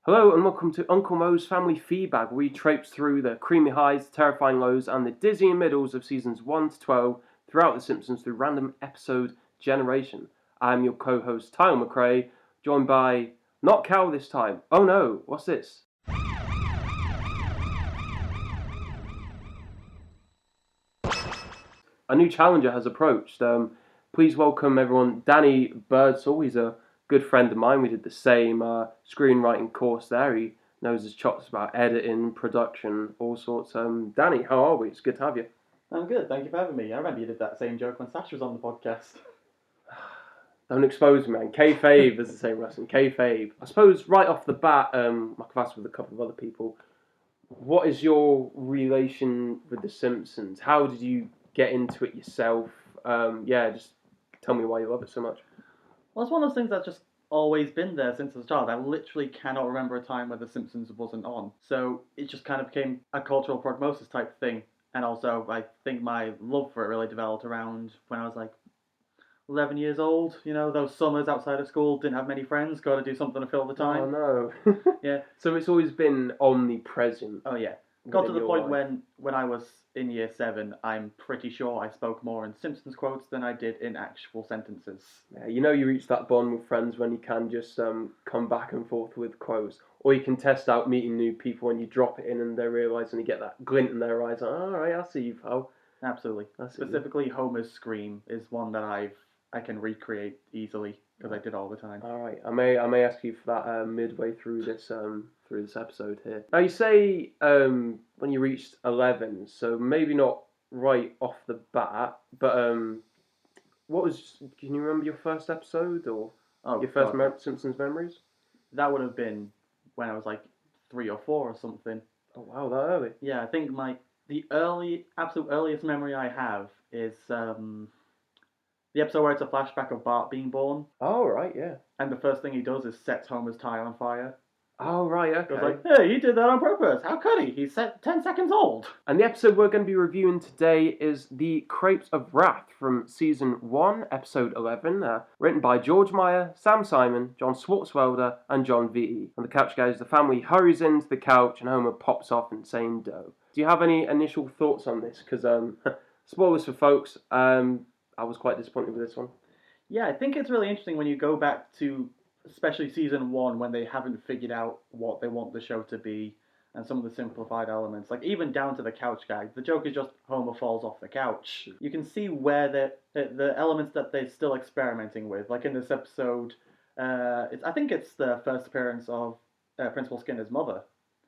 Hello and welcome to Uncle Mo's Family Feedbag. We traipse through the creamy highs, the terrifying lows, and the dizzying middles of seasons 1 to 12 throughout The Simpsons through random episode generation. I'm your co-host Tyler McRae, joined by not Cal this time. Oh no, what's this? A new challenger has approached. Please welcome everyone, Danny Birdsall. He's a good friend of mine. We did the same screenwriting course there. He knows his chops about editing, production, all sorts. Danny, how are we? It's good to have you. I'm good, thank you for having me. I remember you did that same joke when Sasha was on the podcast. Don't expose me, man. Kayfabe, as they say in wrestling. Kayfabe. I suppose right off the bat, like I've asked with a couple of other people, what is your relation with The Simpsons? How did you get into it yourself? Just tell me why you love it so much. Well, it's one of those things that's just always been there since I was a child. I literally cannot remember a time where The Simpsons wasn't on. So it just kind of became a cultural prognosis type thing. And also, I think my love for it really developed around when I was like 11 years old. You know, those summers outside of school, didn't have many friends, got to do something to fill the time. Oh no. Yeah. So it's always been omnipresent. Oh yeah. Got to the point life. when I was in year 7, I'm pretty sure I spoke more in Simpsons quotes than I did in actual sentences. Yeah, you know you reach that bond with friends when you can just come back and forth with quotes. Or you can test out meeting new people when you drop it in and they realise and you get that glint in their eyes. Like, alright, I see you, pal. Absolutely. Specifically, Homer's scream is one that I can recreate easily because I did all the time. All right, I may ask you for that midway through this episode here. Now you say when you reached 11, so maybe not right off the bat, but what was? Can you remember your first episode or your first Simpsons memories? That would have been when I was like 3 or 4 or something. Oh wow, that early? Yeah, I think the absolute earliest memory I have is the episode where it's a flashback of Bart being born. Oh right, yeah. And the first thing he does is sets Homer's tie on fire. Oh right, okay. It's like, hey, he did that on purpose. How could he? He's 10 seconds old. And the episode we're going to be reviewing today is the Crepes of Wrath from season 1, episode 11, written by George Meyer, Sam Simon, John Swartzwelder, and John V. And the couch guys, the family hurries into the couch and Homer pops off insane dough. Do you have any initial thoughts on this? Because spoilers for folks. I was quite disappointed with this one. Yeah, I think it's really interesting when you go back to especially season 1 when they haven't figured out what they want the show to be and some of the simplified elements, like even down to the couch guy. The joke is just Homer falls off the couch. You can see where the elements that they're still experimenting with, like in this episode, I think it's the first appearance of Principal Skinner's mother.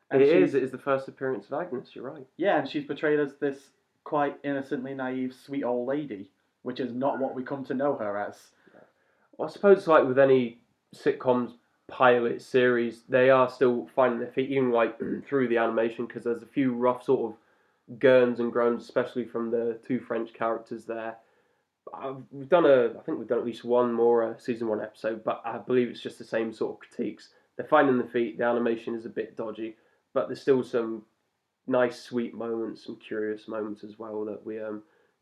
And it is the first appearance of Agnes, you're right. Yeah, and she's portrayed as this quite innocently naive, sweet old lady, which is not what we come to know her as. Well, I suppose like with any sitcoms pilot series, they are still finding their feet, even like through the animation, because there's a few rough sort of gurns and groans, especially from the two French characters there. I think we've done at least one more season 1 episode, but I believe it's just the same sort of critiques. They're finding their feet. The animation is a bit dodgy, but there's still some nice, sweet moments, some curious moments as well that we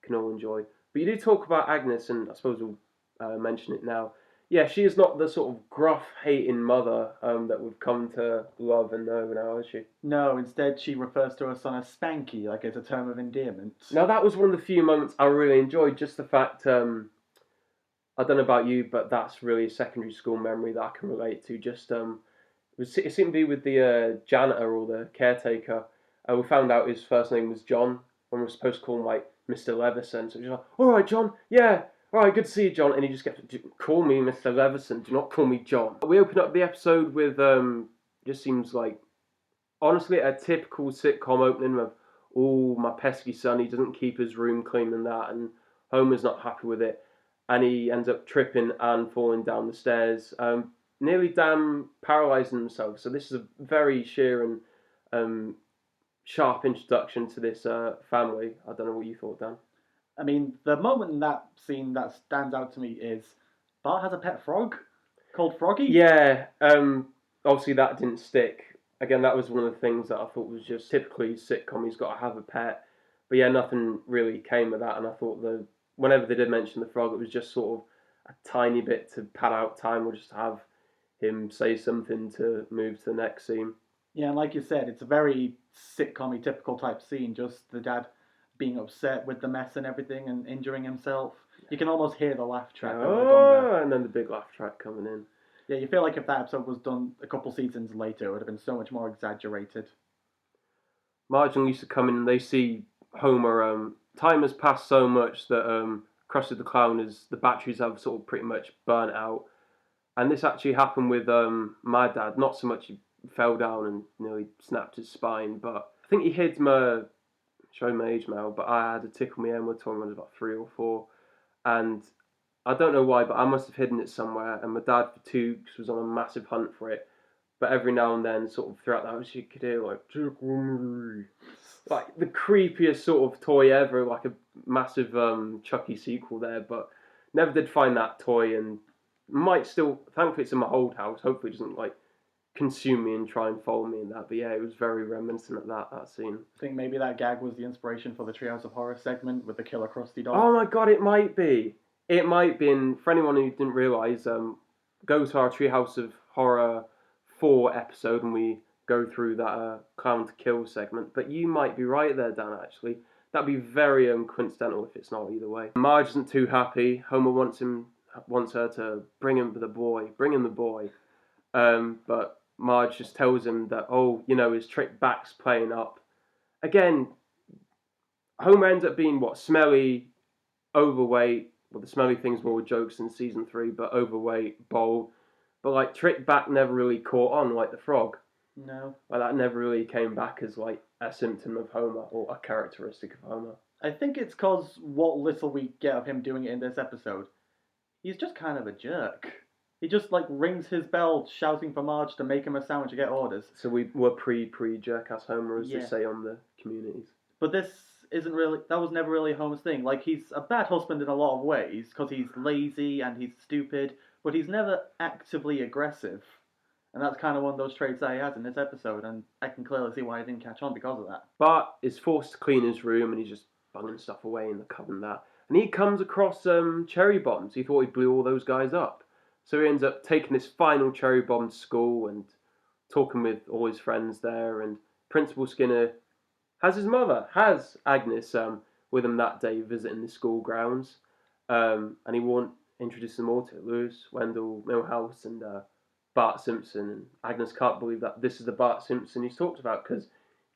can all enjoy. But you do talk about Agnes, and I suppose we'll mention it now. Yeah, she is not the sort of gruff, hating mother that we've come to love and know now, is she? No, instead she refers to her son as Spanky, like it's a term of endearment. Now, that was one of the few moments I really enjoyed, just the fact, I don't know about you, but that's really a secondary school memory that I can relate to. Just, it seemed to be with the janitor or the caretaker. We found out his first name was John, and we were supposed to call him, like, Mr. Leveson. So he was like, all right, John, yeah. All right, good to see you, John. And he just kept, call me Mr. Leveson, do not call me John. We open up the episode with, just seems like, honestly, a typical sitcom opening of, oh, my pesky son, he doesn't keep his room clean and that, and Homer's not happy with it. And he ends up tripping and falling down the stairs, nearly damn paralysing himself. So this is a very sheer and sharp introduction to this family. I don't know what you thought, Dan. I mean, the moment in that scene that stands out to me is Bart has a pet frog called Froggy. Yeah, obviously that didn't stick. Again, that was one of the things that I thought was just typically sitcom. He's got to have a pet. But yeah, nothing really came of that. And I thought whenever they did mention the frog, it was just sort of a tiny bit to pad out time or just have him say something to move to the next scene. Yeah, and like you said, it's a very sitcom typical type scene, just the dad being upset with the mess and everything and injuring himself. You can almost hear the laugh track that would have gone there. Oh, and then the big laugh track coming in. Yeah, you feel like if that episode was done a couple seasons later, it would have been so much more exaggerated. Marge and Lisa come in and they see Homer. Time has passed so much that Krusty the Clown the batteries have sort of pretty much burnt out. And this actually happened with my dad. Not so much he fell down and nearly snapped his spine, but I think he hid showing my age now, but I had a tickle me elmo toy when I was about 3 or 4. And I don't know why, but I must have hidden it somewhere. And my dad, for 2 weeks, was on a massive hunt for it. But every now and then, sort of throughout the house, you could hear like "tickle me," like the creepiest sort of toy ever, like a massive Chucky sequel there. But never did find that toy, and might still. Thankfully, it's in my old house. Hopefully, it doesn't like consume me and try and follow me in that. But yeah, it was very reminiscent of that scene. I think maybe that gag was the inspiration for the Treehouse of Horror segment with the Killer Krusty dog. Oh my god, it might be. It might be. And for anyone who didn't realise, go to our Treehouse of Horror 4 episode and we go through that clown to kill segment. But you might be right there, Dan, actually. That'd be very coincidental if it's not either way. Marge isn't too happy. Homer wants her to bring him the boy. But Marge just tells him that, his trick back's playing up. Again, Homer ends up being smelly, overweight. Well, the smelly things were all jokes in season 3, but overweight, bald. But like trick back never really caught on like the frog. No. Like that never really came back as like a symptom of Homer or a characteristic of Homer. I think it's because what little we get of him doing it in this episode, he's just kind of a jerk. He just like rings his bell shouting for Marge to make him a sandwich to get orders. So we were pre jerk-ass Homer, as Yeah. they say on the communities. But that was never really Homer's thing. Like, he's a bad husband in a lot of ways, because he's lazy and he's stupid, but he's never actively aggressive. And that's kind of one of those traits that he has in this episode, and I can clearly see why he didn't catch on because of that. Bart is forced to clean his room and he's just bunging stuff away in the cupboard and that. And he comes across cherry bombs. He thought he blew all those guys up. So he ends up taking this final cherry bomb to school and talking with all his friends there. And Principal Skinner has Agnes with him that day visiting the school grounds. And he won't introduce them all to Lewis, Wendell, Milhouse, and Bart Simpson. And Agnes can't believe that this is the Bart Simpson he's talked about because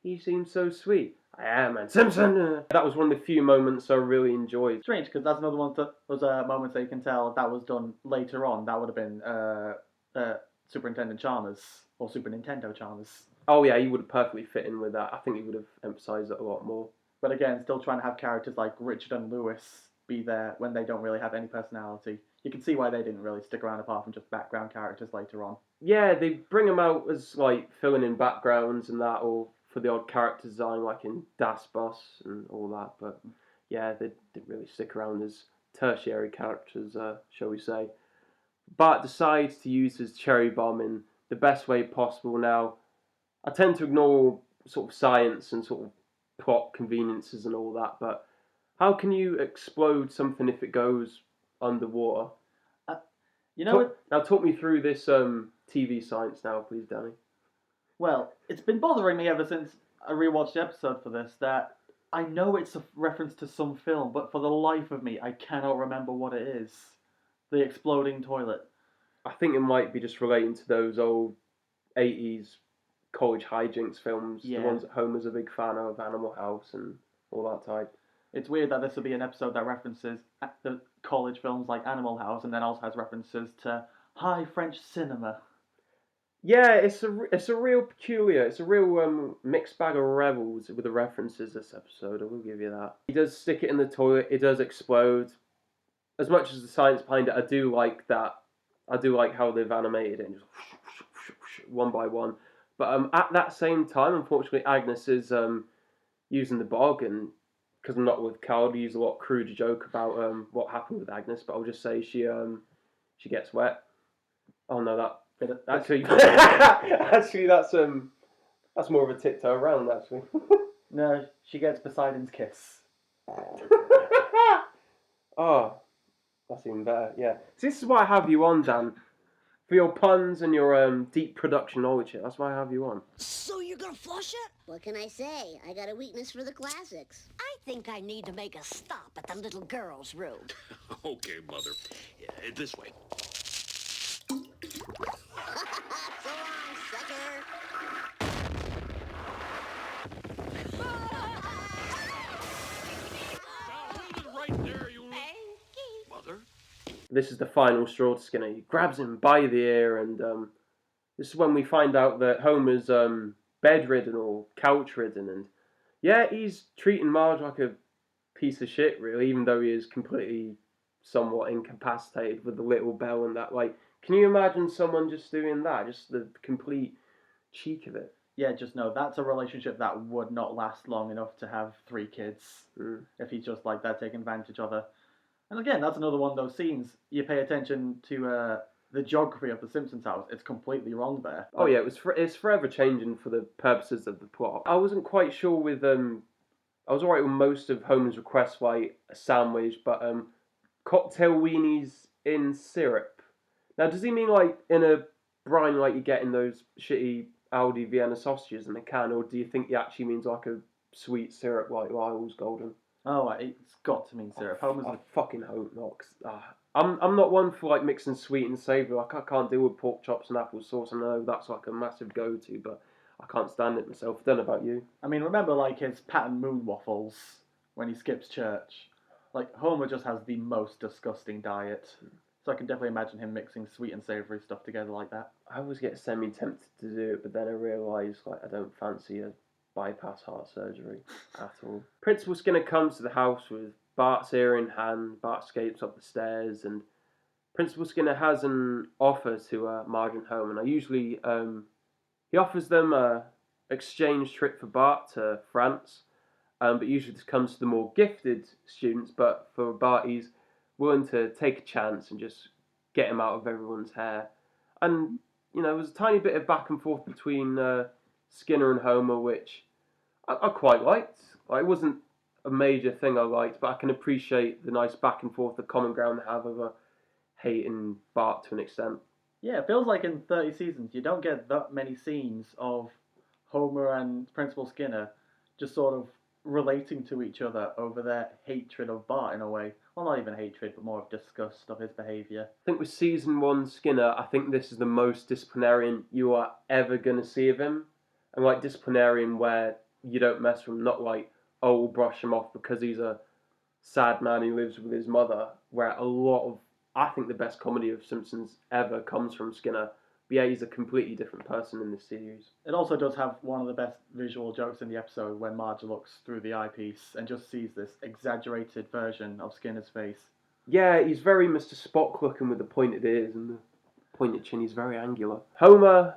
he seems so sweet. I am, and Simpson! That was one of the few moments I really enjoyed. Strange, because that's another one that was moments that you can tell that was done later on. That would have been Superintendent Chalmers, or Super Nintendo Chalmers. Oh yeah, he would have perfectly fit in with that. I think he would have emphasised it a lot more. But again, still trying to have characters like Richard and Lewis be there when they don't really have any personality. You can see why they didn't really stick around apart from just background characters later on. Yeah, they bring them out as like filling in backgrounds and that, or for the odd character design like in Das Boss and all that. But yeah, they didn't really stick around as tertiary characters, shall we say. Bart decides to use his cherry bomb in the best way possible. Now, I tend to ignore sort of science and sort of plot conveniences and all that, but how can you explode something if it goes underwater? Now talk me through this TV science now, please, Danny. Well, it's been bothering me ever since I rewatched the episode for this that I know it's a reference to some film, but for the life of me, I cannot remember what it is. The exploding toilet. I think it might be just relating to those old 80s college hijinks films, Yeah. the ones that Homer's a big fan of, Animal House and all that type. It's weird that this will be an episode that references the college films like Animal House and then also has references to high French cinema. Yeah, it's a real peculiar, it's a real mixed bag of revels with the references this episode, I will give you that. He does stick it in the toilet, it does explode. As much as the science behind it, I do like that. I do like how they've animated it, and just one by one. But at that same time, unfortunately, Agnes is using the bog, and because I'm not with Carl, I use a lot of crude joke about what happened with Agnes, but I'll just say she gets wet. Oh no, actually actually that's more of a tiptoe around actually. No, she gets Poseidon's kiss. Oh, that's even better. Yeah, so this is why I have you on, Dan, For your puns and your deep production knowledge here. That's why I have you on. So you're gonna flush it? What can I say? I got a weakness for the classics. I think I need to make a stop at the little girl's room. Okay, Mother. This way. So long, sucker. Now hold it right there, you... Mother? This is the final straw to Skinner. He grabs him by the ear, and this is when we find out that Homer's bedridden or couch-ridden, and yeah, he's treating Marge like a piece of shit, really, even though he is completely somewhat incapacitated with the little bell and that. Like, can you imagine someone just doing that? Just the complete cheek of it. Yeah, just know that's a relationship that would not last long enough to have 3 kids if he's just like that, taking advantage of her. And again, that's another one of those scenes. You pay attention to the geography of the Simpsons house. It's completely wrong there. Oh yeah, it's forever changing for the purposes of the plot. I wasn't quite sure with I was alright with most of Homer's requests, like a sandwich, but cocktail weenies in syrup. Now, does he mean like in a brine like you get in those shitty Aldi Vienna sausages in a can, or do you think he actually means like a sweet syrup like Lyle's Golden? Oh, it's got to mean syrup. Homer's I fucking hope not. 'Cause, I'm not one for like mixing sweet and savoury. Like, I can't deal with pork chops and apple sauce. I know that's like a massive go-to, but I can't stand it myself. I don't know about you. I mean, remember like his patterned moon waffles when he skips church? Like, Homer just has the most disgusting diet. So I can definitely imagine him mixing sweet and savoury stuff together like that. I always get semi-tempted to do it, but then I realise like I don't fancy a bypass heart surgery at all. Principal Skinner comes to the house with Bart's ear in hand. Bart escapes up the stairs, and Principal Skinner has an offer to Marge and Homer. And I usually he offers them a exchange trip for Bart to France, but usually this comes to the more gifted students. But for Bart, he's willing to take a chance and just get him out of everyone's hair. And you know, there was a tiny bit of back and forth between Skinner and Homer, which I quite liked. Like, it wasn't a major thing I liked, but I can appreciate the nice back and forth, the common ground they have over hating Bart to an extent. Yeah, it feels like in 30 seasons you don't get that many scenes of Homer and Principal Skinner just sort of relating to each other over their hatred of Bart in a way. Well, not even hatred, but more of disgust of his behaviour. I think with season 1 Skinner, I think this is the most disciplinarian you are ever going to see of him. And like disciplinarian where you don't mess with him, not like, oh, we'll brush him off because he's a sad man who lives with his mother, where a lot of, I think the best comedy of Simpsons ever comes from Skinner. But yeah, he's a completely different person in this series. It also does have one of the best visual jokes in the episode when Marge looks through the eyepiece and just sees this exaggerated version of Skinner's face. Yeah, he's very Mr. Spock looking with the pointed ears and the pointed chin. He's very angular. Homer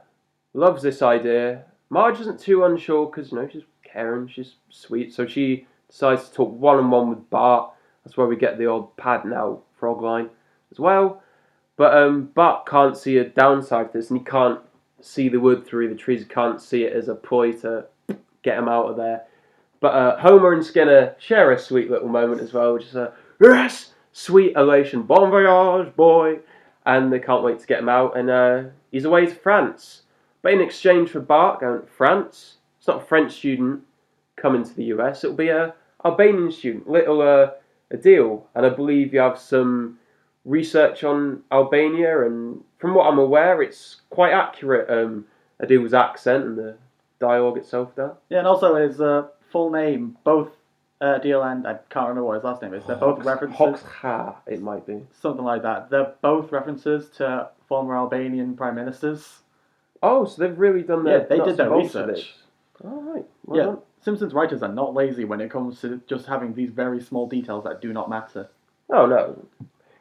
loves this idea. Marge isn't too unsure because, you know, she's caring, she's sweet. So she decides to talk one-on-one with Bart. That's where we get the odd pad now frog line as well. But Bart can't see a downside to this, and he can't see the wood through the trees. He can't see it as a ploy to get him out of there. But Homer and Skinner share a sweet little moment as well, which is a yes, sweet elation, bon voyage, boy, and they can't wait to get him out. And he's away to France. But in exchange for Bart going to France, it's not a French student coming to the US. It'll be a Albanian student. Little a deal, and I believe you have some research on Albania, and from what I'm aware, it's quite accurate. Adil's accent and the dialogue itself there. Yeah, and also his full name, both Adil and I can't remember what his last name is. They're both references. Hoxha, it might be something like that. They're both references to former Albanian prime ministers. Oh, so they've really done their they did their research. All right. Well done. Simpsons writers are not lazy when it comes to just having these very small details that do not matter. Oh no.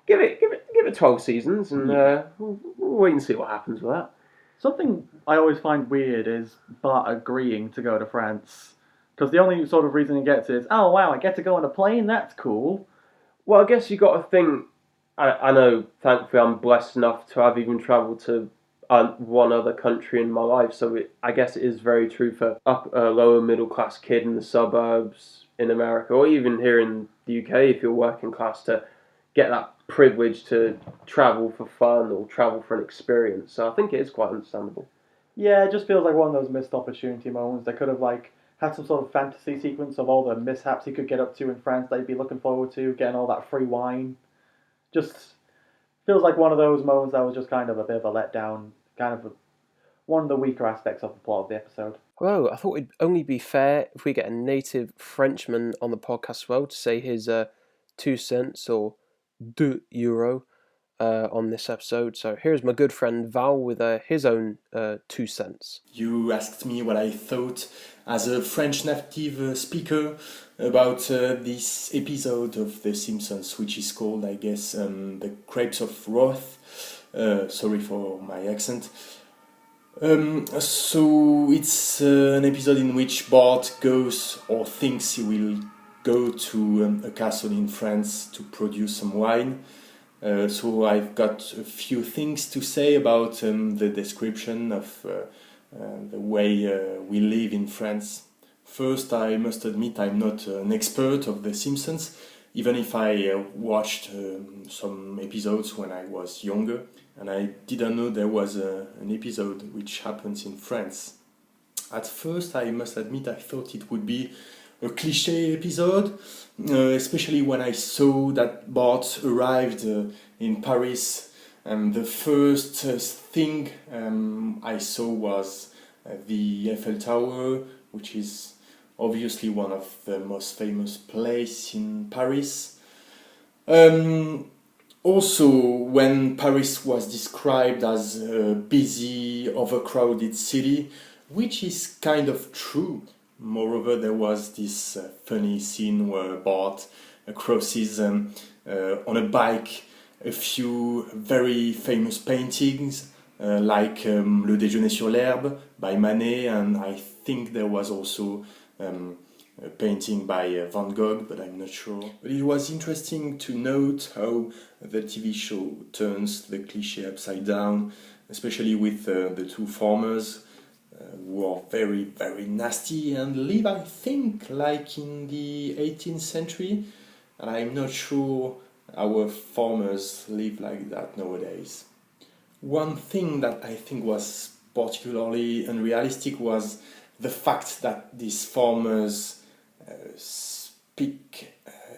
Give it 12 seasons, and we'll wait and see what happens with that. Something I always find weird is Bart agreeing to go to France. Because the only sort of reason he gets is, oh wow, I get to go on a plane, that's cool. Well, I guess you got to think, I know, thankfully I'm blessed enough to have even travelled to one other country in my life, so I guess it is very true for a lower middle class kid in the suburbs in America, or even here in the UK if you're working class, to get that privilege to travel for fun or travel for an experience. So I think it is quite understandable. Yeah, it just feels like one of those missed opportunity moments. They could have like had some sort of fantasy sequence of all the mishaps he could get up to in France that he'd be looking forward to, getting all that free wine. Just feels like one of those moments that was just kind of a bit of a letdown, one of the weaker aspects of the plot of the episode. Well, I thought it'd only be fair if we get a native Frenchman on the podcast as well to say his 2 cents or €2 on this episode. So here's my good friend Val with his own 2 cents. You asked me what I thought as a French native speaker about this episode of The Simpsons, which is called, I guess, The Crepes of Wrath. Sorry for my accent. So it's an episode in which Bart goes or thinks he will go to a castle in France to produce some wine. So I've got a few things to say about the description of the way we live in France. First, I must admit I'm not an expert of The Simpsons, even if I watched some episodes when I was younger, and I didn't know there was an episode which happens in France. At first, I must admit I thought it would be a cliché episode, especially when I saw that Bart arrived in Paris, and the first thing I saw was the Eiffel Tower, which is obviously one of the most famous places in Paris. Also, when Paris was described as a busy, overcrowded city, which is kind of true. Moreover, there was this funny scene where Bart crosses on a bike a few very famous paintings like Le Déjeuner sur l'herbe by Manet, and I think there was also a painting by Van Gogh, but I'm not sure. But it was interesting to note how the TV show turns the cliché upside down, especially with the two farmers who are very, very nasty and live, I think, like in the 18th century. And I'm not sure our farmers live like that nowadays. One thing that I think was particularly unrealistic was the fact that these farmers speak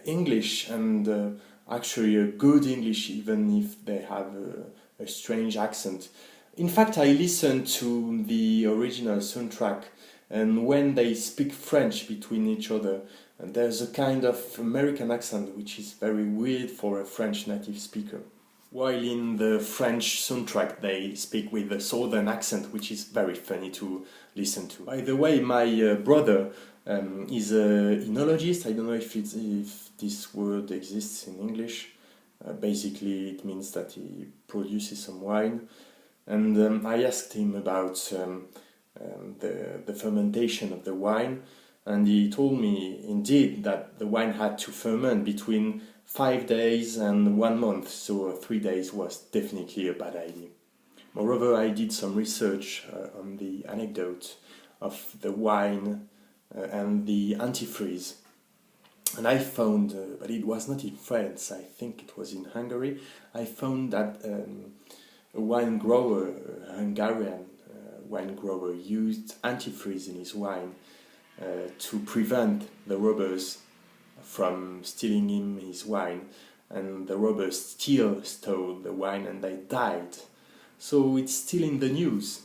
English, and actually a good English, even if they have a strange accent. In fact, I listened to the original soundtrack, and when they speak French between each other, there's a kind of American accent which is very weird for a French native speaker. While in the French soundtrack they speak with a southern accent, which is very funny to listen to. By the way, my brother is a enologist. I don't know if this word exists in English. Basically, it means that he produces some wine. And I asked him about the fermentation of the wine, and he told me indeed that the wine had to ferment between 5 days and 1 month, so 3 days was definitely a bad idea. Moreover, I did some research on the anecdote of the wine and the antifreeze, and I found, but it was not in France, I think it was in Hungary, I found that a wine grower, a Hungarian wine grower, used antifreeze in his wine to prevent the robbers from stealing him his wine, and the robbers still stole the wine and they died. So it's still in the news.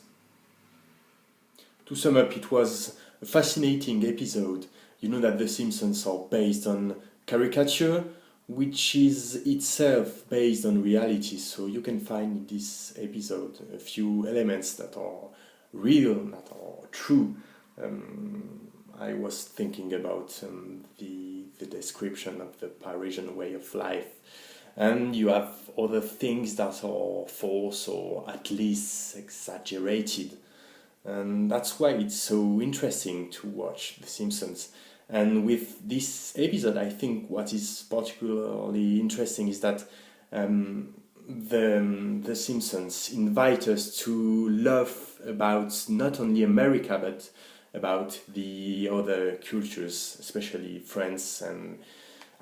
To sum up, it was a fascinating episode. You know that The Simpsons are based on caricature, which is itself based on reality, so you can find in this episode a few elements that are real, that are true. I was thinking about the description of the Parisian way of life, and you have other things that are false or at least exaggerated, and that's why it's so interesting to watch The Simpsons. And with this episode, I think what is particularly interesting is that the Simpsons invite us to love about not only America but about the other cultures, especially France and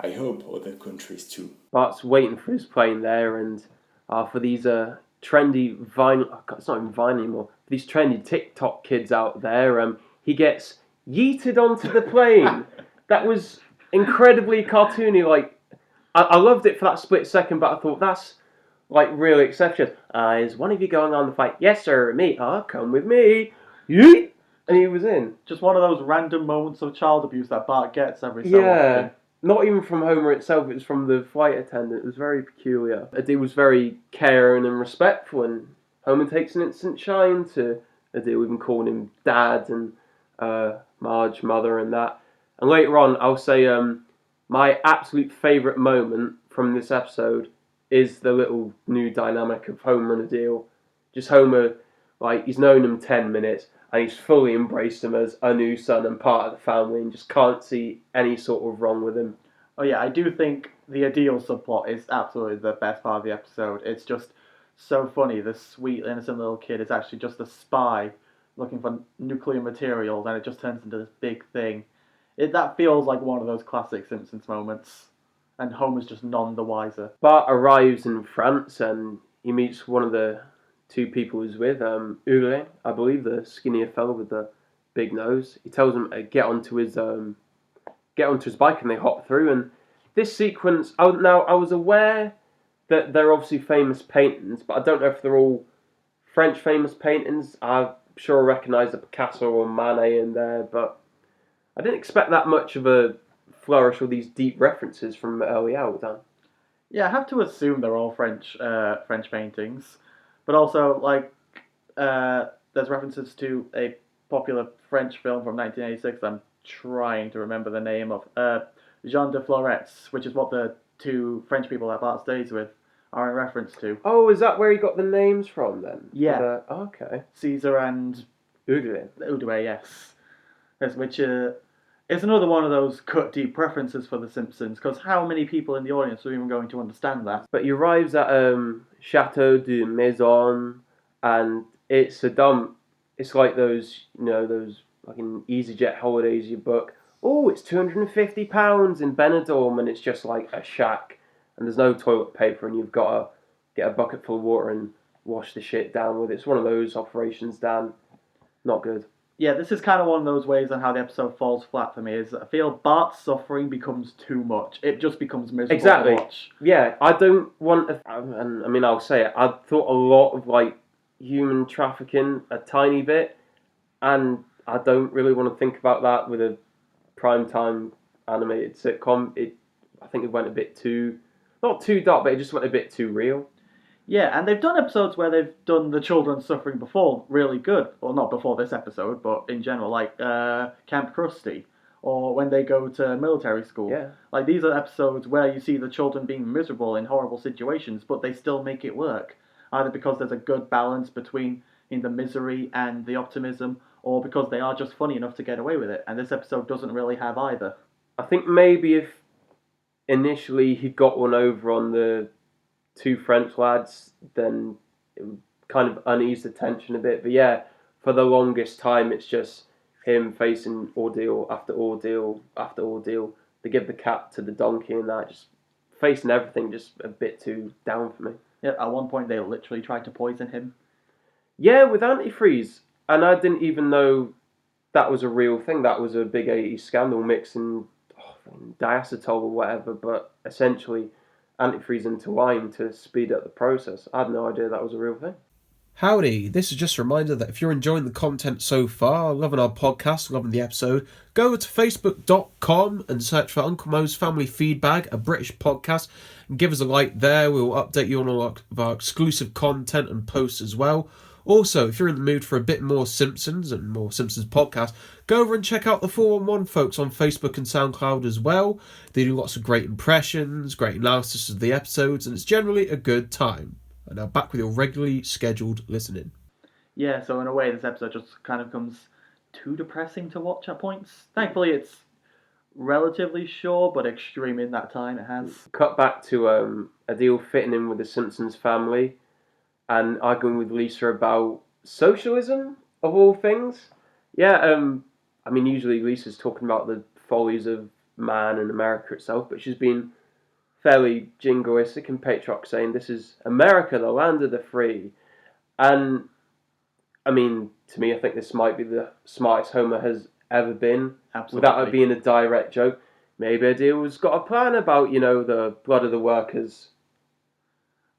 I hope other countries too. Bart's waiting for his plane there, and for these trendy Vine, it's not even Vine anymore, these trendy TikTok kids out there, he gets yeeted onto the plane. That was incredibly cartoony. Like, I loved it for that split second, but I thought that's like really exceptional. Is one of you going on the flight? Yes, sir. Me. Come with me. Yeet! And he was in. Just one of those random moments of child abuse that Bart gets every so Yeah. often. Not even from Homer itself, it was from the flight attendant. It was very peculiar. It was very caring and respectful, and Homer takes an instant shine to Adele, even calling him Dad and Marge, Mother, and that. And later on, I'll say my absolute favourite moment from this episode is the little new dynamic of Homer and Adele. Just Homer, like, he's known him 10 minutes, and he's fully embraced him as a new son and part of the family, and just can't see any sort of wrong with him. Oh yeah, I do think the Adele subplot is absolutely the best part of the episode. It's just so funny. This sweet, innocent little kid is actually just a spy looking for nuclear materials, and it just turns into this big thing. That feels like one of those classic Simpsons moments, and Homer's just none the wiser. Bart arrives in France, and he meets one of the two people he's with, Ule, I believe, the skinnier fellow with the big nose. He tells him to get onto his bike, and they hop through. And this sequence, I was aware that they're obviously famous paintings, but I don't know if they're all French famous paintings. I'm sure I recognise the Picasso or Manet in there, but I didn't expect that much of a flourish with these deep references from early out, Dan. Yeah, I have to assume they're all French paintings, but also there's references to a popular French film from 1986. I'm trying to remember the name of Jean de Florets, which is what the two French people that Bart stays with are in reference to. Oh, is that where he got the names from then? Yeah. Okay. Caesar and Oudouin. yes. Which is another one of those cut deep references for The Simpsons, because how many people in the audience are even going to understand that? But he arrives at Chateau de Maison, and it's a dump. It's like those fucking EasyJet holidays you book. Oh, it's £250 in Benidorm, and it's just like a shack, and there's no toilet paper, and you've got to get a bucket full of water and wash the shit down with it. It's one of those operations, Dan. Not good. Yeah, this is kind of one of those ways on how the episode falls flat for me, is I feel Bart's suffering becomes too much. It just becomes miserable Exactly. to watch. Yeah, I don't want... and I mean, I'll say it. I thought a lot of, like, human trafficking a tiny bit, and I don't really want to think about that with a primetime animated sitcom. I think it went a bit too... Not too dark, but it just went a bit too real. Yeah, and they've done episodes where they've done the children suffering before really good. Well, not before this episode, but in general, like Camp Krusty, or when they go to military school. Yeah. Like, these are episodes where you see the children being miserable in horrible situations, but they still make it work. Either because there's a good balance between the misery and the optimism, or because they are just funny enough to get away with it. And this episode doesn't really have either. I think maybe if initially he got one over on the two French lads, then it would kind of unease the tension a bit. But yeah, for the longest time, it's just him facing ordeal after ordeal after ordeal. They give the cat to the donkey and that, just facing everything just a bit too down for me. Yeah, at one point they literally tried to poison him. Yeah, with antifreeze. And I didn't even know that was a real thing. That was a big 80s scandal mixing diacetyl or whatever, but essentially antifreeze into lime to speed up the process. I had no idea that was a real thing. Howdy, this is just a reminder that if you're enjoying the content so far, loving our podcast, loving the episode, go to facebook.com and search for Uncle Mo's Family Feedbag, a British podcast, and give us a like there. We'll update you on all of our exclusive content and posts as well. Also, if you're in the mood for a bit more Simpsons and more Simpsons podcast, go over and check out the 411 folks on Facebook and SoundCloud as well. They do lots of great impressions, great analysis of the episodes, and it's generally a good time. And now back with your regularly scheduled listening. Yeah, so in a way this episode just kind of becomes too depressing to watch at points. Thankfully it's relatively short, but extreme in that time it has. Cut back to Adele fitting in with the Simpsons family and arguing with Lisa about socialism, of all things. Yeah, I mean, usually Lisa's talking about the follies of man and America itself, but she's been fairly jingoistic and patriotic, saying this is America, the land of the free. And I mean, to me, I think this might be the smartest Homer has ever been. Absolutely. Without it being a direct joke. Maybe Adele's got a plan about, the blood of the workers.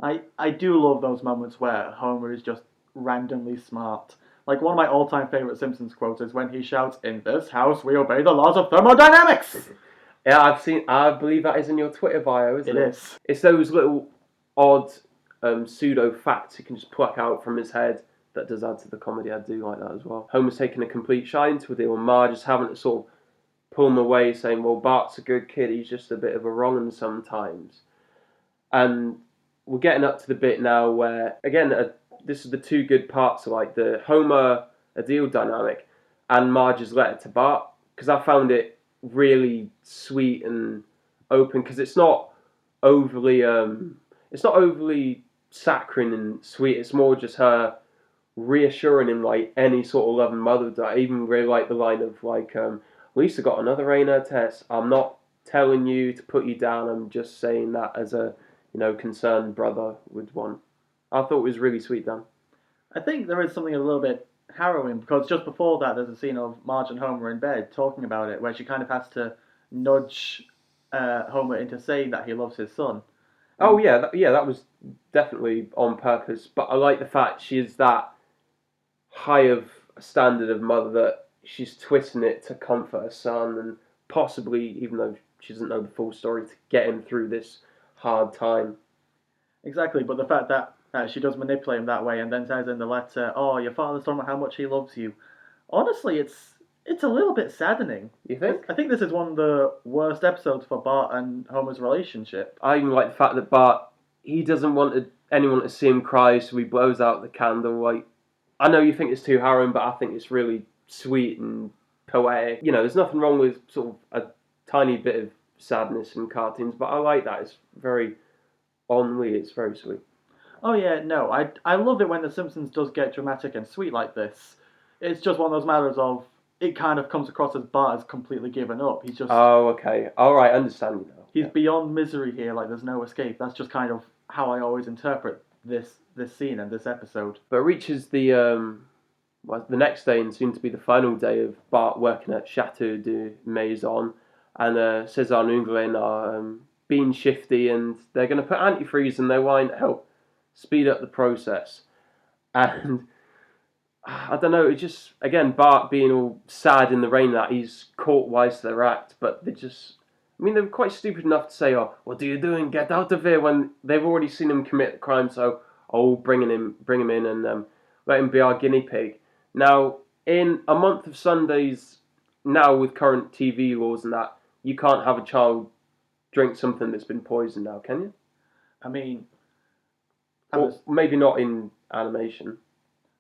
I do love those moments where Homer is just randomly smart. Like, one of my all-time favourite Simpsons quotes is when he shouts, "In this house, we obey the laws of thermodynamics!" Yeah, I believe that is in your Twitter bio, isn't it? It is. It's those little odd pseudo facts he can just pluck out from his head that does add to the comedy. I do like that as well. Homer's taking a complete shine to Adele, and Marge is having to sort of pull him away, saying, well, Bart's a good kid, he's just a bit of a wrong un sometimes. And we're getting up to the bit now where, again, this is the two good parts of like the Homer-Adele dynamic and Marge's letter to Bart, because I found it really sweet and open, because it's not overly saccharine and sweet. It's more just her reassuring him like any sort of loving mother would. I even really like the line of like, Lisa got another A in her test. I'm not telling you to put you down. I'm just saying that as a concerned brother would want. I thought it was really sweet, Dan. I think there is something a little bit harrowing, because just before that there's a scene of Marge and Homer in bed talking about it, where she kind of has to nudge Homer into saying that he loves his son. Oh yeah, that was definitely on purpose. But I like the fact she is that high of a standard of mother that she's twisting it to comfort her son, and possibly, even though she doesn't know the full story, to get him through this hard time. Exactly, but the fact that she does manipulate him that way, and then says in the letter, "Oh, your father's talking about how much he loves you." Honestly, it's a little bit saddening. You think? I think this is one of the worst episodes for Bart and Homer's relationship. I even like the fact that Bart, he doesn't want anyone to see him cry, so he blows out the candle. Like, I know you think it's too harrowing, but I think it's really sweet and poetic. There's nothing wrong with sort of a tiny bit of sadness in cartoons, but I like that. It's very ennui. It's very sweet. Oh yeah, no, I love it when The Simpsons does get dramatic and sweet like this. It's just one of those matters of, it kind of comes across as Bart has completely given up. He's just... Oh, okay. All right, I understand you now. He's beyond misery here, like there's no escape. That's just kind of how I always interpret this scene and this episode. But it reaches the next day, and soon to be the final day of Bart working at Chateau de Maison, and César and Unglen are being shifty, and they're going to put antifreeze in their wine to help speed up the process. And I don't know, it's just, again, Bart being all sad in the rain that he's caught wise to their act, but they were quite stupid enough to say, "Oh, what are you doing? Get out of here," when they've already seen him commit the crime, so, bring him in and let him be our guinea pig. Now, in a month of Sundays, now with current TV laws and that, you can't have a child drink something that's been poisoned now, can you? I mean... Or maybe not in animation.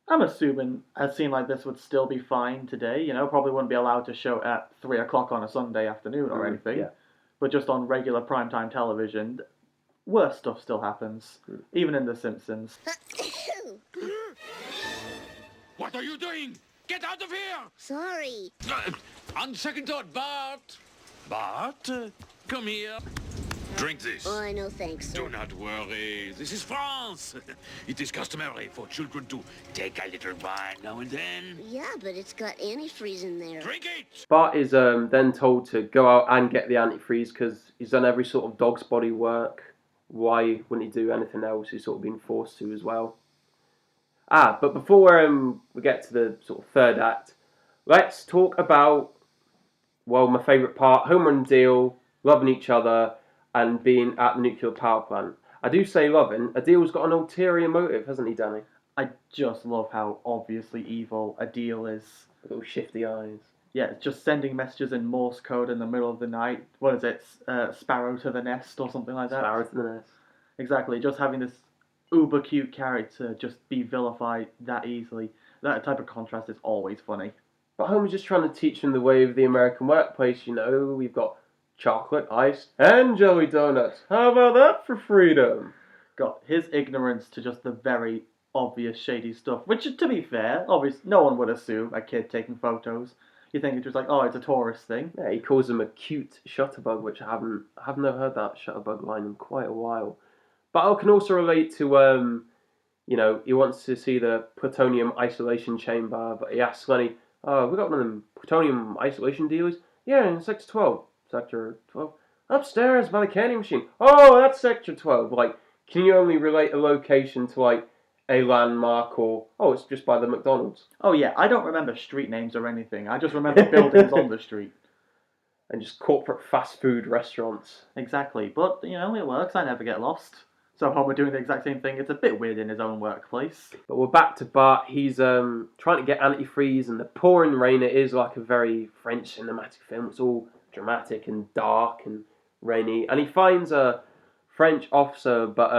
I'm assuming a scene like this would still be fine today. Probably wouldn't be allowed to show at 3 o'clock on a Sunday afternoon or anything. Yeah. But just on regular primetime television, worse stuff still happens. Even in The Simpsons. What are you doing? Get out of here! Sorry. On second thought, Bart. Bart, come here. Drink this. Oh, no thanks, sir. Do not worry. This is France. It is customary for children to take a little wine now and then. Yeah, but it's got antifreeze in there. Drink it! Bart is then told to go out and get the antifreeze because he's done every sort of dog's body work. Why wouldn't he do anything else? He's sort of been forced to as well. But before we get to the sort of third act, let's talk about, my favourite part, Homer and Adele loving each other and being at the nuclear power plant. I do say loving. Adele's got an ulterior motive, hasn't he, Danny? I just love how obviously evil Adele is. Little shifty eyes. Yeah, it's just sending messages in Morse code in the middle of the night. What is it? Sparrow to the nest or something like that? Sparrow to the nest. Exactly, just having this uber cute character just be vilified that easily. That type of contrast is always funny. But Homer's just trying to teach him the way of the American workplace, We've got chocolate, ice, and jelly donuts. How about that for freedom? Got his ignorance to just the very obvious shady stuff, which, to be fair, obviously no one would assume a kid taking photos. You think it's just like, oh, it's a tourist thing. Yeah, he calls him a cute shutterbug, which I've never heard that shutterbug line in quite a while. But I can also relate to he wants to see the plutonium isolation chamber, but he asks Lenny, "Oh, we got one of them plutonium isolation dealers." "Yeah, in Sector 12." "Sector 12? Upstairs by the candy machine." "Oh, that's Sector 12." Like, can you only relate a location to, like, a landmark or, oh, it's just by the McDonald's? Oh yeah, I don't remember street names or anything. I just remember buildings on the street. And just corporate fast food restaurants. Exactly, but it works. I never get lost. So Homer doing the exact same thing. It's a bit weird in his own workplace. But we're back to Bart. He's trying to get antifreeze, and the pouring rain. It is like a very French cinematic film. It's all dramatic and dark and rainy. And he finds a French officer, but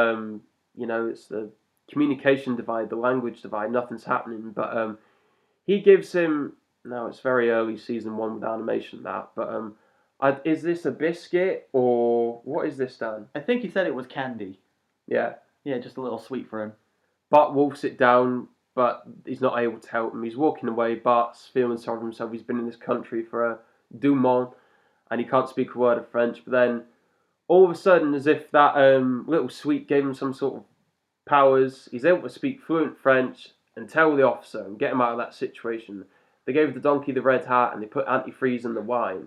it's the communication divide, the language divide. Nothing's happening. But he gives him. No, it's very early season 1 with animation but is this a biscuit or what is this, Dan? I think he said it was candy. Yeah. Yeah, just a little sweet for him. Bart wolfs it down, but he's not able to help him. He's walking away. Bart's feeling sorry for himself. He's been in this country for a Dumont, and he can't speak a word of French. But then, all of a sudden, as if that little sweet gave him some sort of powers, he's able to speak fluent French and tell the officer and get him out of that situation. They gave the donkey the red hat, and they put antifreeze in the wine.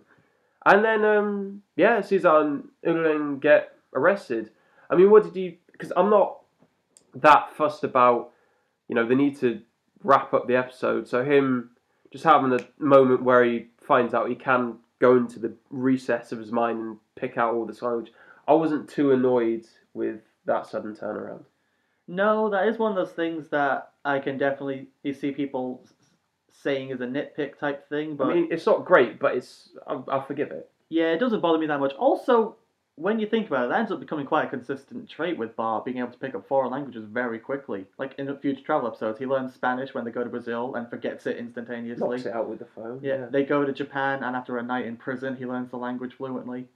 And then, Cesar and get arrested. I mean, what did you... Because I'm not that fussed about, they need to wrap up the episode. So him just having a moment where he finds out he can go into the recess of his mind and pick out all this language. I wasn't too annoyed with that sudden turnaround. No, that is one of those things that I can definitely see people saying is a nitpick type thing. But I mean, it's not great, but I'll forgive it. Yeah, it doesn't bother me that much. Also, when you think about it, that ends up becoming quite a consistent trait with Bart, being able to pick up foreign languages very quickly. Like in the future travel episodes, he learns Spanish when they go to Brazil and forgets it instantaneously. Knocks it out with the phone. Yeah, they go to Japan, and after a night in prison, he learns the language fluently.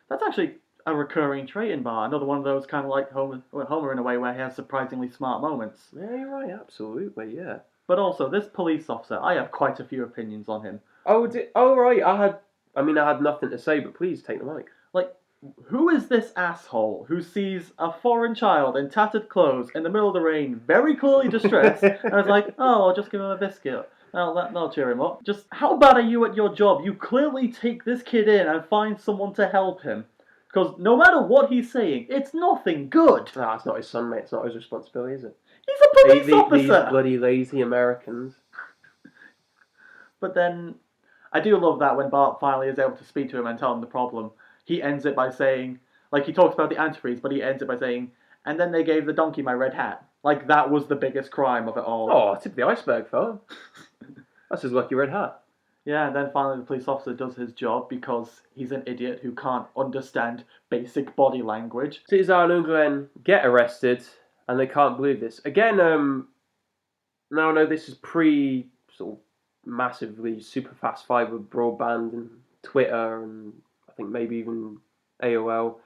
That's actually a recurring trait in Bart. Another one of those kind of like Homer in a way, where he has surprisingly smart moments. Yeah, you're right, absolutely, yeah. But also, this police officer, I have quite a few opinions on him. Right, I had nothing to say, but please take the mic. Like, who is this asshole who sees a foreign child in tattered clothes in the middle of the rain, very clearly distressed, and is like, oh, I'll just give him a biscuit. That'll cheer him up. Just, how bad are you at your job? You clearly take this kid in and find someone to help him. Because no matter what he's saying, it's nothing good. Nah, it's not his son, mate. It's not his responsibility, is it? He's a police officer! These bloody lazy Americans. But then, I do love that when Bart finally is able to speak to him and tell him the problem, he ends it by saying, like, he talks about the antifreeze, but he ends it by saying, and then they gave the donkey my red hat. Like, that was the biggest crime of it all. Oh, tip of the iceberg, fella. That's his lucky red hat. Yeah, and then finally the police officer does his job because he's an idiot who can't understand basic body language. Cesar and Unglen get arrested, and they can't believe this. Again, no, this is pre sort of massively super fast fiber broadband and Twitter and I think maybe even AOL.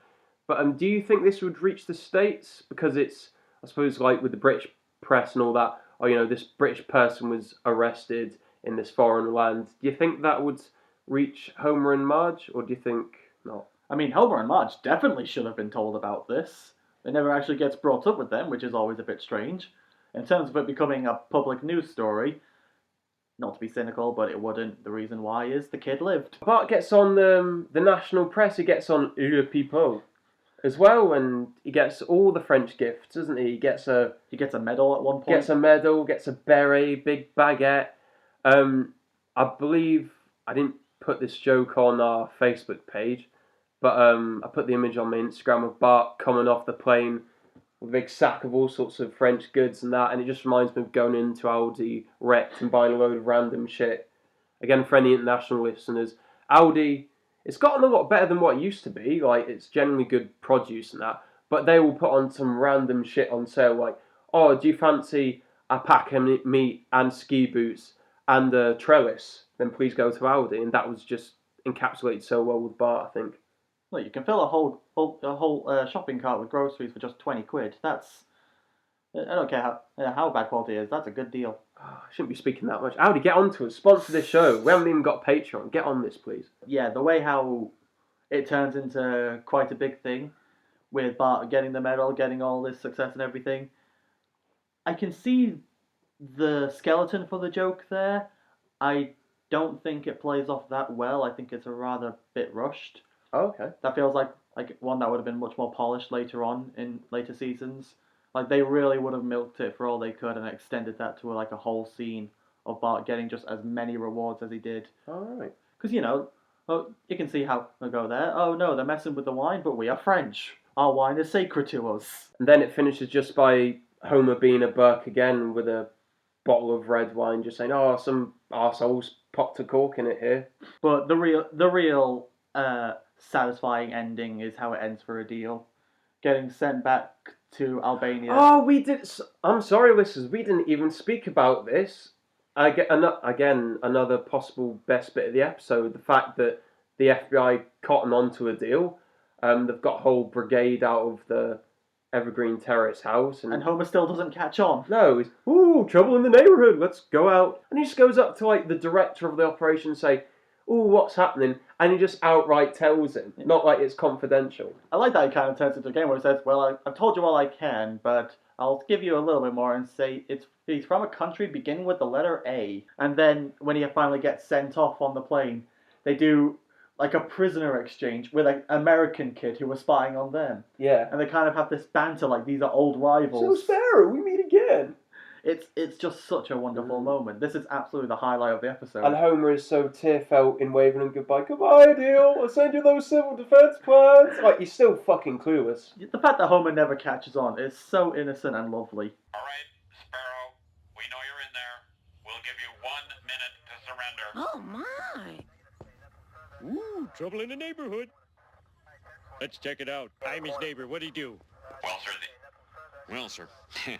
But do you think this would reach the States? Because it's, I suppose, like with the British press and all that, this British person was arrested in this foreign land. Do you think that would reach Homer and Marge, or do you think not? I mean, Homer and Marge definitely should have been told about this. It never actually gets brought up with them, which is always a bit strange. In terms of it becoming a public news story, not to be cynical, but it wouldn't. The reason why is the kid lived. Bart gets on the national press. He gets on Le People as well, and he gets all the French gifts, doesn't he? He gets a medal at one point. Gets a medal, gets a beret, big baguette. I believe I didn't put this joke on our Facebook page, but I put the image on my Instagram of Bart coming off the plane with a big sack of all sorts of French goods and that, and it just reminds me of going into Aldi, wrecked, and buying a load of random shit. Again, for any international listeners, Aldi, it's gotten a lot better than what it used to be. Like, it's generally good produce and that, but they will put on some random shit on sale, like, oh, do you fancy a pack of meat and ski boots and a trellis? Then please go to Aldi. And that was just encapsulated so well with Bart, I think. Well, you can fill a whole shopping cart with groceries for just 20 quid. I don't care how bad quality it is. That's a good deal. Oh, I shouldn't be speaking that much. Audi, get on to us. Sponsor this show. We haven't even got a Patreon. Get on this, please. Yeah, the way how it turns into quite a big thing with Bart getting the medal, getting all this success and everything. I can see the skeleton for the joke there. I don't think it plays off that well. I think it's a rather bit rushed. Oh, okay. That feels like one that would have been much more polished later on in later seasons. Like they really would have milked it for all they could and extended that to like a whole scene of Bart getting just as many rewards as he did. All right. Because well, you can see how they go there. Oh no, they're messing with the wine, but we are French. Our wine is sacred to us. And then it finishes just by Homer being a Burke again with a bottle of red wine, just saying, "Oh, some arseholes popped a cork in it here." But the real satisfying ending is how it ends for a deal, getting sent back to Albania. Oh, we did. I'm sorry, listeners. We didn't even speak about this. I get again another possible best bit of the episode: the fact that the FBI cotton onto a deal. They've got a whole brigade out of the Evergreen Terrace house, And Homer still doesn't catch on. no, he's trouble in the neighborhood. Let's go out. And he just goes up to like the director of the operation and say, "Ooh, what's happening?" And he just outright tells him, not like it's confidential. I like that he kind of turns into a game where he says, "Well, I've told you all I can, but I'll give you a little bit more and say he's from a country beginning with the letter A." And then when he finally gets sent off on the plane, they do like a prisoner exchange with an American kid who was spying on them. Yeah. And they kind of have this banter like these are old So rivals. Sparrow, we meet again. It's just such a wonderful moment. This is absolutely the highlight of the episode. And Homer is so tearfelt in waving him goodbye. Goodbye, deal. I'll send you those civil defense plans. Like, you're still fucking clueless. The fact that Homer never catches on is so innocent and lovely. All right, Sparrow, we know you're in there. We'll give you 1 minute to surrender. Oh, my. Ooh, trouble in the neighborhood. Let's check it out. I'm his neighbor. What'd he do? Well, sir,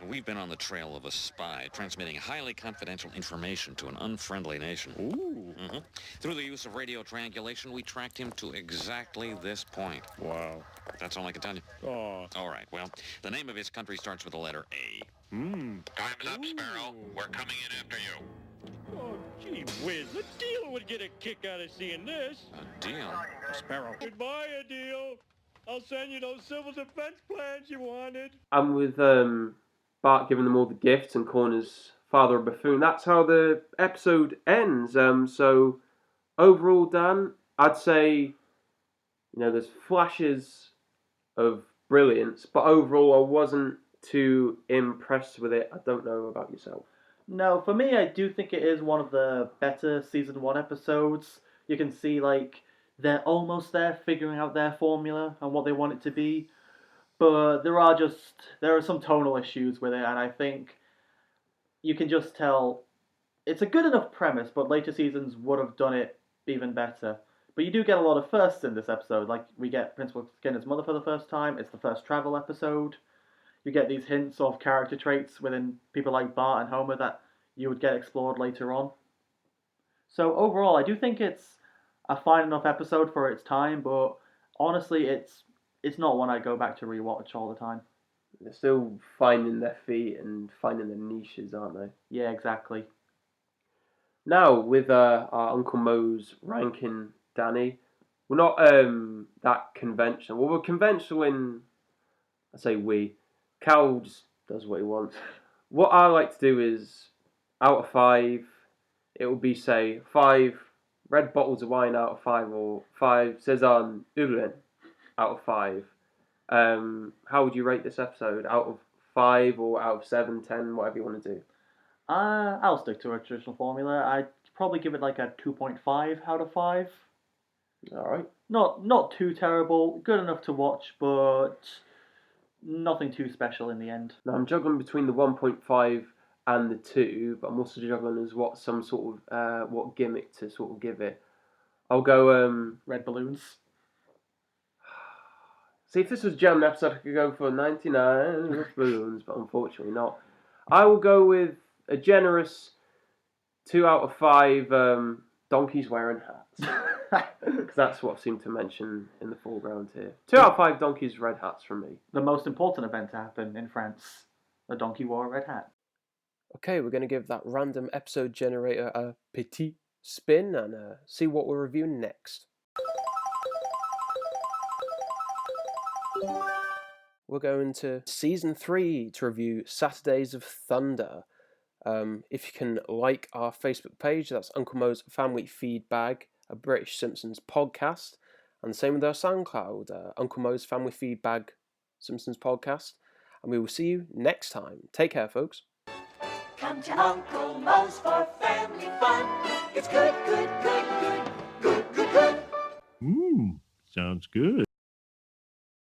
we've been on the trail of a spy transmitting highly confidential information to an unfriendly nation. Ooh. Through the use of radio triangulation, we tracked him to exactly this point. Wow. That's all I can tell you. Aw. All right, well, the name of his country starts with the letter A. Hmm. Time's up, Sparrow. We're coming in after you. Oh, gee whiz. Adele would get a kick out of seeing this. A deal? Sparrow. Goodbye, Adele. I'll send you those civil defense plans you wanted. And with Bart giving them all the gifts and calling his father a buffoon, that's how the episode ends. So overall, Dan, I'd say, there's flashes of brilliance, but overall I wasn't too impressed with it. I don't know about yourself. No, for me, I do think it is one of the better season 1 episodes. You can see, they're almost there figuring out their formula and what they want it to be. But there are some tonal issues with it, and I think you can just tell it's a good enough premise, but later seasons would have done it even better. But you do get a lot of firsts in this episode. Like, we get Principal Skinner's mother for the first time. It's the first travel episode. You get these hints of character traits within people like Bart and Homer that you would get explored later on. So overall, I do think it's a fine enough episode for its time, but honestly, it's not one I go back to rewatch all the time. They're still finding their feet and finding their niches, aren't they? Yeah, exactly. Now, with our Uncle Mo's ranking Danny, we're not that conventional. Well, we're conventional in, I say we, Cal just does what he wants. What I like to do is, out of 5, it will be, say, 5 red bottles of wine out of 5, or 5 Cezanne Ulen out of 5. How would you rate this episode? Out of 5 or out of 7, 10, whatever you want to do? I'll stick to a traditional formula. I'd probably give it like a 2.5 out of 5. Alright. Not too terrible, good enough to watch, but nothing too special in the end. Now I'm juggling between the 1.5 and the 2, but I'm also juggling as what some sort of what gimmick to sort of give it. I'll go Red balloons. See, if this was German episode, I could go for 99 balloons, but unfortunately not. I will go with a generous 2 out of 5 donkeys wearing hats. Because that's what I seem to mention in the foreground here. 2 out of 5 donkeys red hats from me. The most important event to happen in France. A donkey wore a red hat. Okay, we're going to give that random episode generator a petit spin and see what we're reviewing next. We're going to Season 3 to review Saturdays of Thunder. If you can like our Facebook page, that's Uncle Mo's Family Feedbag, a British Simpsons podcast. And the same with our SoundCloud, Uncle Mo's Family Feedbag Simpsons podcast. And we will see you next time. Take care, folks. Come to Uncle Mo's for family fun. It's good, good, good, good, good, good, good. Sounds good.